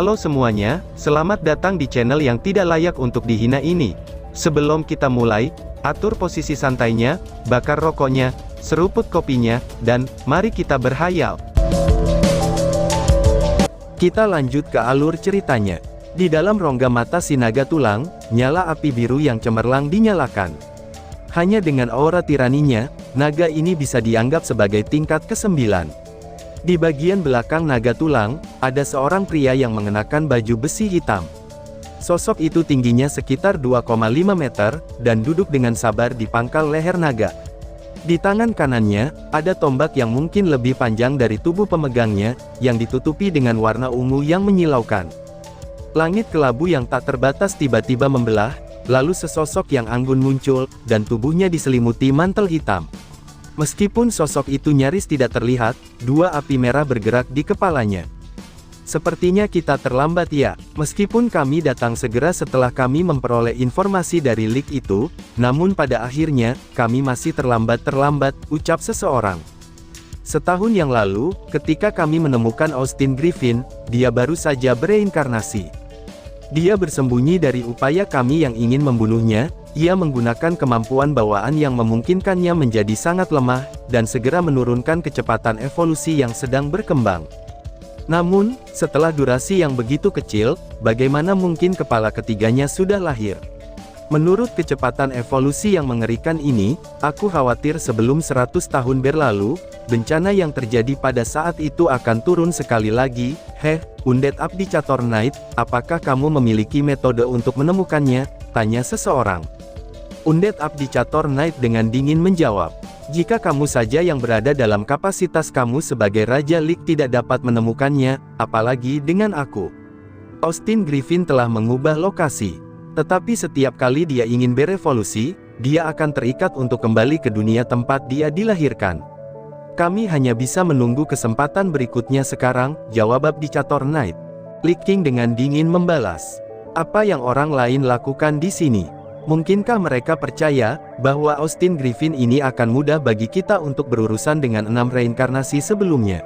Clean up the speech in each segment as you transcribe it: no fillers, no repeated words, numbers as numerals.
Halo semuanya, selamat datang di channel yang tidak layak untuk dihina ini. Sebelum kita mulai, atur posisi santainya, bakar rokoknya, seruput kopinya, dan mari kita berhayal. Kita lanjut ke alur ceritanya. Di dalam rongga mata si naga tulang, nyala api biru yang cemerlang dinyalakan. Hanya dengan aura tiraninya, naga ini bisa dianggap sebagai tingkat ke-9. Di bagian belakang naga tulang, ada seorang pria yang mengenakan baju besi hitam. Sosok itu tingginya sekitar 2,5 meter, dan duduk dengan sabar di pangkal leher naga. Di tangan kanannya, ada tombak yang mungkin lebih panjang dari tubuh pemegangnya, yang ditutupi dengan warna ungu yang menyilaukan. Langit kelabu yang tak terbatas tiba-tiba membelah, lalu sesosok yang anggun muncul, dan tubuhnya diselimuti mantel hitam. Meskipun sosok itu nyaris tidak terlihat, dua api merah bergerak di kepalanya. Sepertinya kita terlambat ya, meskipun kami datang segera setelah kami memperoleh informasi dari leak itu, namun pada akhirnya, kami masih terlambat, ucap seseorang. Setahun yang lalu, ketika kami menemukan Austin Griffin, dia baru saja bereinkarnasi. Dia bersembunyi dari upaya kami yang ingin membunuhnya. Ia menggunakan kemampuan bawaan yang memungkinkannya menjadi sangat lemah, dan segera menurunkan kecepatan evolusi yang sedang berkembang. Namun, setelah durasi yang begitu kecil, bagaimana mungkin kepala ketiganya sudah lahir? Menurut kecepatan evolusi yang mengerikan ini, aku khawatir sebelum 100 tahun berlalu, bencana yang terjadi pada saat itu akan turun sekali lagi. Undead Abdicator Knight, apakah kamu memiliki metode untuk menemukannya? Tanya seseorang. Undead Abdicator Knight dengan dingin menjawab, jika kamu saja yang berada dalam kapasitas kamu sebagai Raja League tidak dapat menemukannya, apalagi dengan aku. Austin Griffin telah mengubah lokasi. Tetapi setiap kali dia ingin berevolusi, dia akan terikat untuk kembali ke dunia tempat dia dilahirkan. Kami hanya bisa menunggu kesempatan berikutnya sekarang, jawab Abdicator Knight. League King dengan dingin membalas. Apa yang orang lain lakukan di sini? Mungkinkah mereka percaya bahwa Austin Griffin ini akan mudah bagi kita untuk berurusan dengan 6 reinkarnasi sebelumnya?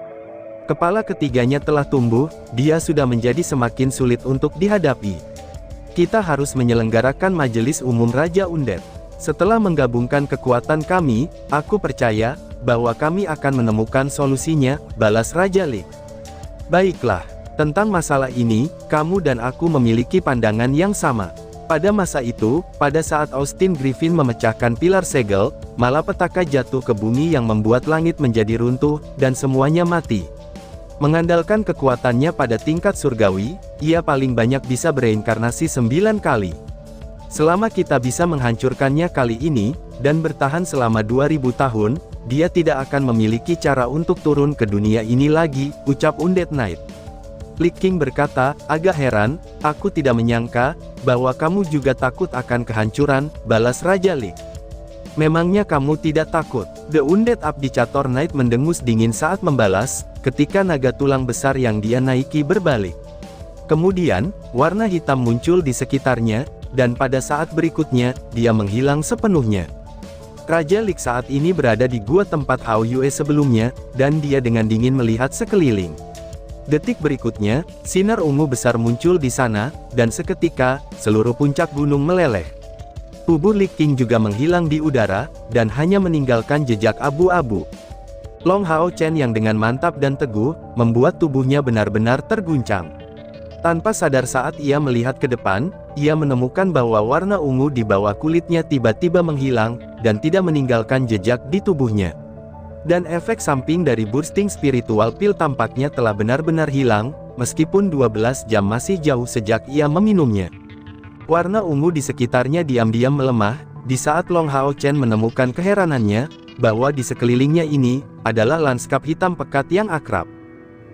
Kepala ketiganya telah tumbuh, dia sudah menjadi semakin sulit untuk dihadapi. Kita harus menyelenggarakan majelis umum Raja Undead. Setelah menggabungkan kekuatan kami, aku percaya bahwa kami akan menemukan solusinya, balas Raja League. Baiklah, tentang masalah ini, kamu dan aku memiliki pandangan yang sama. Pada masa itu, pada saat Austin Griffin memecahkan pilar segel, malapetaka jatuh ke bumi yang membuat langit menjadi runtuh, dan semuanya mati. Mengandalkan kekuatannya pada tingkat surgawi, ia paling banyak bisa bereinkarnasi 9 kali. Selama kita bisa menghancurkannya kali ini, dan bertahan selama 2000 tahun, dia tidak akan memiliki cara untuk turun ke dunia ini lagi, ucap Undead Knight. League King berkata, agak heran, aku tidak menyangka, bahwa kamu juga takut akan kehancuran, balas Raja League. Memangnya kamu tidak takut? The Undead Abdicator Knight mendengus dingin saat membalas, ketika naga tulang besar yang dia naiki berbalik. Kemudian, warna hitam muncul di sekitarnya, dan pada saat berikutnya, dia menghilang sepenuhnya. Raja League saat ini berada di gua tempat Hao Yue sebelumnya, dan dia dengan dingin melihat sekeliling. Detik berikutnya, sinar ungu besar muncul di sana, dan seketika, seluruh puncak gunung meleleh. Tubuh League King juga menghilang di udara, dan hanya meninggalkan jejak abu-abu. Long Hao Chen yang dengan mantap dan teguh, membuat tubuhnya benar-benar terguncang. Tanpa sadar saat ia melihat ke depan, ia menemukan bahwa warna ungu di bawah kulitnya tiba-tiba menghilang, dan tidak meninggalkan jejak di tubuhnya. Dan efek samping dari boosting spiritual pill tampaknya telah benar-benar hilang, meskipun 12 jam masih jauh sejak ia meminumnya. Warna ungu di sekitarnya diam-diam melemah, di saat Long Hao Chen menemukan keheranannya, bahwa di sekelilingnya ini, adalah lanskap hitam pekat yang akrab.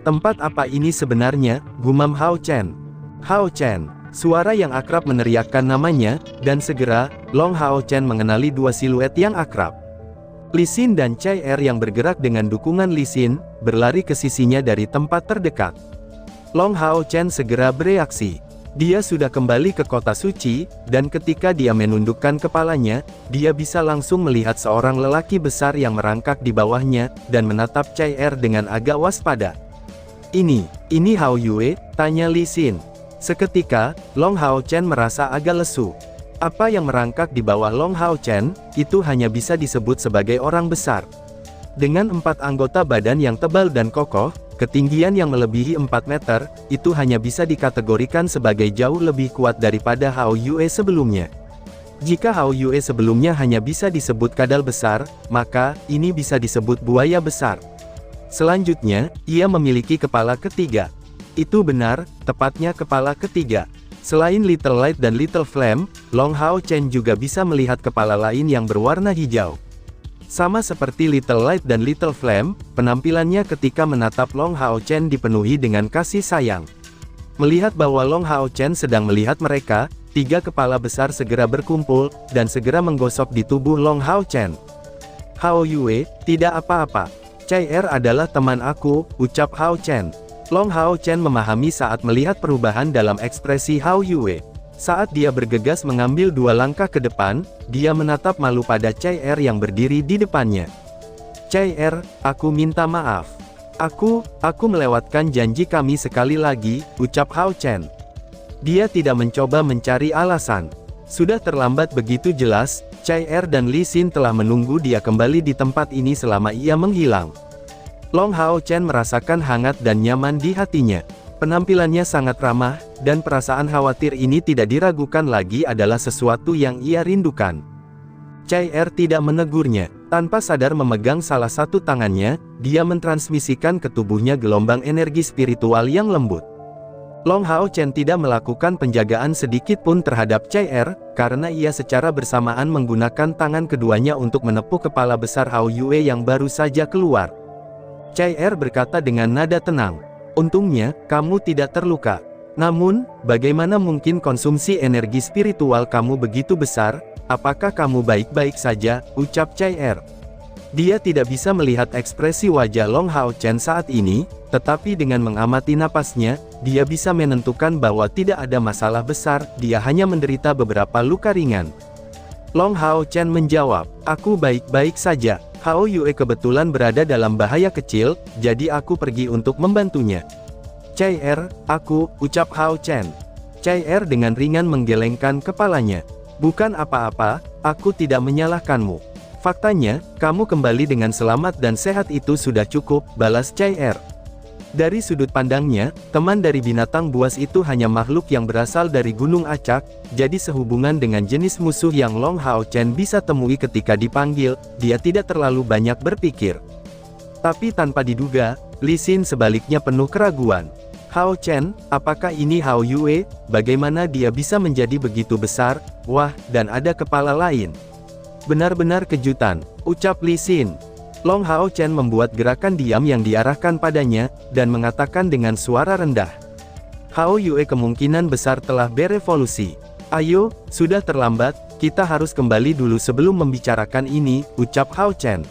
Tempat apa ini sebenarnya, gumam Hao Chen. Hao Chen, suara yang akrab meneriakkan namanya, dan segera, Long Hao Chen mengenali dua siluet yang akrab. Li Xin dan Chai Er yang bergerak dengan dukungan Li Xin, berlari ke sisinya dari tempat terdekat. Long Hao Chen segera bereaksi. Dia sudah kembali ke kota suci, dan ketika dia menundukkan kepalanya, dia bisa langsung melihat seorang lelaki besar yang merangkak di bawahnya, dan menatap Chai Er dengan agak waspada. Ini Hao Yue, tanya Li Xin. Seketika, Long Hao Chen merasa agak lesu. Apa yang merangkak di bawah Long Hao Chen, itu hanya bisa disebut sebagai orang besar. Dengan 4 anggota badan yang tebal dan kokoh, ketinggian yang melebihi 4 meter, itu hanya bisa dikategorikan sebagai jauh lebih kuat daripada Hao Yue sebelumnya. Jika Hao Yue sebelumnya hanya bisa disebut kadal besar, maka, ini bisa disebut buaya besar. Selanjutnya, ia memiliki kepala ketiga. Itu benar, tepatnya kepala ketiga. Selain Little Light dan Little Flame, Long Hao Chen juga bisa melihat kepala lain yang berwarna hijau. Sama seperti Little Light dan Little Flame, penampilannya ketika menatap Long Hao Chen dipenuhi dengan kasih sayang. Melihat bahwa Long Hao Chen sedang melihat mereka, 3 kepala besar segera berkumpul, dan segera menggosok di tubuh Long Hao Chen. Hao Yue, tidak apa-apa. Chai Er adalah teman aku, ucap Hao Chen. Long Hao Chen memahami saat melihat perubahan dalam ekspresi Hao Yue. Saat dia bergegas mengambil 2 langkah ke depan, dia menatap malu pada Chai Er yang berdiri di depannya. Chai Er, aku minta maaf. Aku melewatkan janji kami sekali lagi, ucap Hao Chen. Dia tidak mencoba mencari alasan. Sudah terlambat begitu jelas, Chai Er dan Li Xin telah menunggu dia kembali di tempat ini selama ia menghilang. Long Hao Chen merasakan hangat dan nyaman di hatinya. Penampilannya sangat ramah, dan perasaan khawatir ini tidak diragukan lagi adalah sesuatu yang ia rindukan. Chai Er tidak menegurnya. Tanpa sadar memegang salah satu tangannya, dia mentransmisikan ke tubuhnya gelombang energi spiritual yang lembut. Long Hao Chen tidak melakukan penjagaan sedikit pun terhadap Chai Er, karena ia secara bersamaan menggunakan tangan keduanya untuk menepuk kepala besar Hao Yue yang baru saja keluar. Chai Er berkata dengan nada tenang, "Untungnya, kamu tidak terluka. Namun, bagaimana mungkin konsumsi energi spiritual kamu begitu besar? Apakah kamu baik-baik saja?" ucap Chai Er. Dia tidak bisa melihat ekspresi wajah Long Hao Chen saat ini, tetapi dengan mengamati napasnya, dia bisa menentukan bahwa tidak ada masalah besar, dia hanya menderita beberapa luka ringan. Long Hao Chen menjawab, "Aku baik-baik saja. Hao Yue kebetulan berada dalam bahaya kecil, jadi aku pergi untuk membantunya." "Chai Er, ucap Hao Chen. Chai Er dengan ringan menggelengkan kepalanya. "Bukan apa-apa, aku tidak menyalahkanmu. Faktanya, kamu kembali dengan selamat dan sehat itu sudah cukup," balas Chai Er. Dari sudut pandangnya, teman dari binatang buas itu hanya makhluk yang berasal dari Gunung Acak, jadi sehubungan dengan jenis musuh yang Long Hao Chen bisa temui ketika dipanggil, dia tidak terlalu banyak berpikir. Tapi tanpa diduga, Li Xin sebaliknya penuh keraguan. "Hao Chen, apakah ini Hao Yue? Bagaimana dia bisa menjadi begitu besar? Wah, dan ada kepala lain." "Benar-benar kejutan," ucap Li Xin. Long Hao Chen membuat gerakan diam yang diarahkan padanya, dan mengatakan dengan suara rendah, "Hao Yue kemungkinan besar telah berevolusi. Ayo, sudah terlambat, kita harus kembali dulu sebelum membicarakan ini," ucap Hao Chen.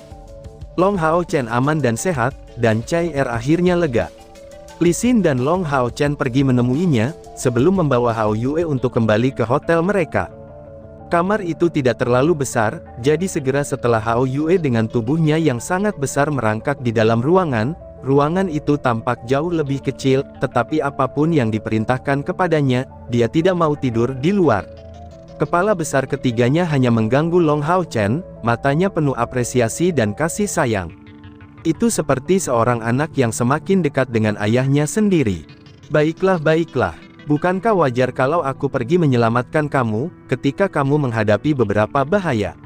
Long Hao Chen aman dan sehat, dan Chai Er akhirnya lega. Li Xin dan Long Hao Chen pergi menemuinya, sebelum membawa Hao Yue untuk kembali ke hotel mereka. Kamar itu tidak terlalu besar, jadi segera setelah Hao Yue dengan tubuhnya yang sangat besar merangkak di dalam ruangan, ruangan itu tampak jauh lebih kecil, tetapi apapun yang diperintahkan kepadanya, dia tidak mau tidur di luar. Kepala besar ketiganya hanya mengganggu Long Hao Chen, matanya penuh apresiasi dan kasih sayang. Itu seperti seorang anak yang semakin dekat dengan ayahnya sendiri. "Baiklah, bukankah wajar kalau aku pergi menyelamatkan kamu, ketika kamu menghadapi beberapa bahaya?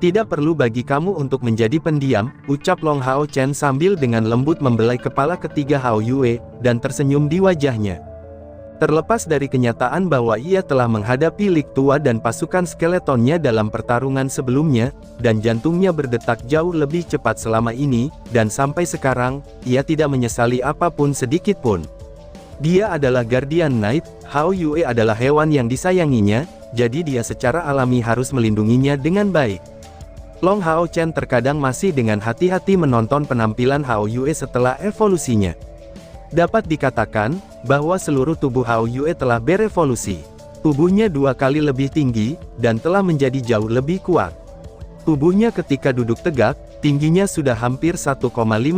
Tidak perlu bagi kamu untuk menjadi pendiam," ucap Long Hao Chen sambil dengan lembut membelai kepala ketiga Hao Yue, dan tersenyum di wajahnya. Terlepas dari kenyataan bahwa ia telah menghadapi Lik Tua dan pasukan skeletonnya dalam pertarungan sebelumnya, dan jantungnya berdetak jauh lebih cepat selama ini, dan sampai sekarang, ia tidak menyesali apapun sedikit pun. Dia adalah Guardian Knight, Hao Yue adalah hewan yang disayanginya, jadi dia secara alami harus melindunginya dengan baik. Long Hao Chen terkadang masih dengan hati-hati menonton penampilan Hao Yue setelah evolusinya. Dapat dikatakan, bahwa seluruh tubuh Hao Yue telah berevolusi. Tubuhnya 2 kali lebih tinggi, dan telah menjadi jauh lebih kuat. Tubuhnya ketika duduk tegak, Tingginya sudah hampir 1,5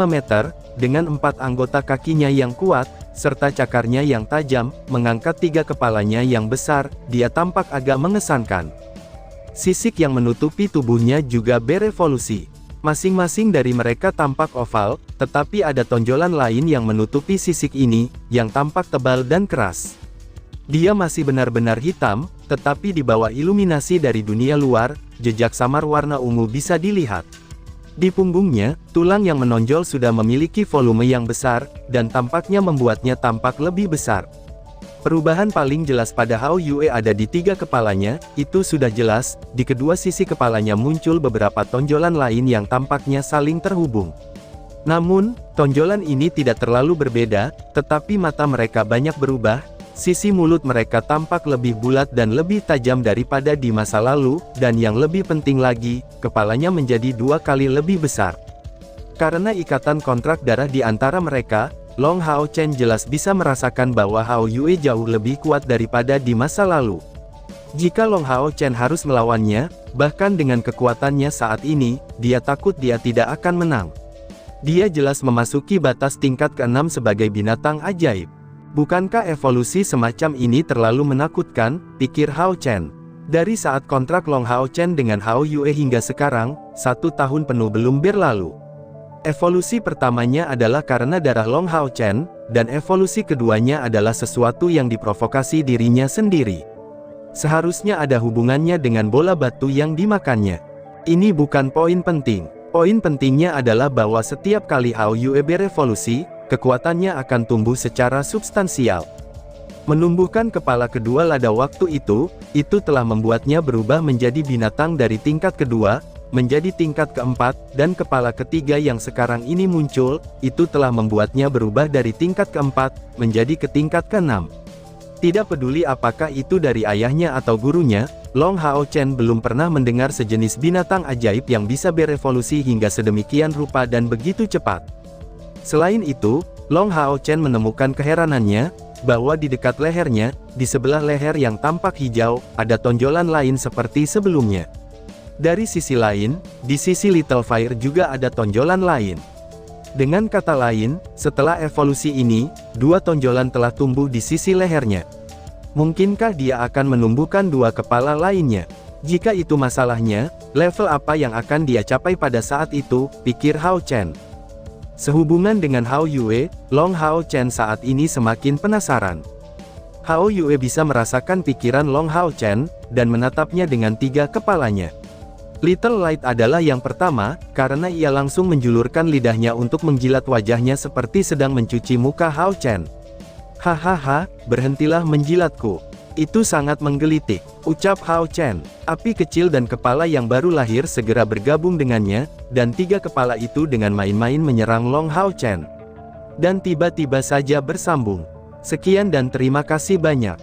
meter, dengan 4 anggota kakinya yang kuat, serta cakarnya yang tajam, mengangkat 3 kepalanya yang besar, dia tampak agak mengesankan. Sisik yang menutupi tubuhnya juga berevolusi. Masing-masing dari mereka tampak oval, tetapi ada tonjolan lain yang menutupi sisik ini, yang tampak tebal dan keras. Dia masih benar-benar hitam, tetapi di bawah iluminasi dari dunia luar, jejak samar warna ungu bisa dilihat. Di punggungnya, tulang yang menonjol sudah memiliki volume yang besar, dan tampaknya membuatnya tampak lebih besar. Perubahan paling jelas pada Hao Yue ada di 3 kepalanya, itu sudah jelas, di kedua sisi kepalanya muncul beberapa tonjolan lain yang tampaknya saling terhubung. Namun, tonjolan ini tidak terlalu berbeda, tetapi mata mereka banyak berubah. Sisi mulut mereka tampak lebih bulat dan lebih tajam daripada di masa lalu, dan yang lebih penting lagi, kepalanya menjadi 2 kali lebih besar. Karena ikatan kontrak darah di antara mereka, Long Hao Chen jelas bisa merasakan bahwa Hao Yue jauh lebih kuat daripada di masa lalu. Jika Long Hao Chen harus melawannya, bahkan dengan kekuatannya saat ini, dia takut dia tidak akan menang. Dia jelas memasuki batas tingkat ke-6 sebagai binatang ajaib. Bukankah evolusi semacam ini terlalu menakutkan, pikir Hao Chen. Dari saat kontrak Long Hao Chen dengan Hao Yue hingga sekarang, 1 tahun penuh belum berlalu. Evolusi pertamanya adalah karena darah Long Hao Chen, dan evolusi keduanya adalah sesuatu yang diprovokasi dirinya sendiri. Seharusnya ada hubungannya dengan bola batu yang dimakannya. Ini bukan poin penting. Poin pentingnya adalah bahwa setiap kali Hao Yue berevolusi, kekuatannya akan tumbuh secara substansial. Menumbuhkan kepala kedua pada waktu itu telah membuatnya berubah menjadi binatang dari tingkat kedua, menjadi tingkat keempat, dan kepala ketiga yang sekarang ini muncul, itu telah membuatnya berubah dari tingkat keempat, menjadi ke tingkat keenam. Tidak peduli apakah itu dari ayahnya atau gurunya, Long Hao Chen belum pernah mendengar sejenis binatang ajaib yang bisa berevolusi hingga sedemikian rupa dan begitu cepat. Selain itu, Long Hao Chen menemukan keheranannya, bahwa di dekat lehernya, di sebelah leher yang tampak hijau, ada tonjolan lain seperti sebelumnya. Dari sisi lain, di sisi Little Fire juga ada tonjolan lain. Dengan kata lain, setelah evolusi ini, 2 tonjolan telah tumbuh di sisi lehernya. Mungkinkah dia akan menumbuhkan 2 kepala lainnya? Jika itu masalahnya, level apa yang akan dia capai pada saat itu, pikir Hao Chen. Sehubungan dengan Hao Yue, Long Hao Chen saat ini semakin penasaran. Hao Yue bisa merasakan pikiran Long Hao Chen, dan menatapnya dengan 3 kepalanya. Little Light adalah yang pertama, karena ia langsung menjulurkan lidahnya untuk menjilat wajahnya seperti sedang mencuci muka Hao Chen. Hahaha, berhentilah menjilatku. Itu sangat menggelitik, ucap Hao Chen. Api kecil dan kepala yang baru lahir segera bergabung dengannya, dan 3 kepala itu dengan main-main menyerang Long Hao Chen. Dan tiba-tiba saja bersambung. Sekian dan terima kasih banyak.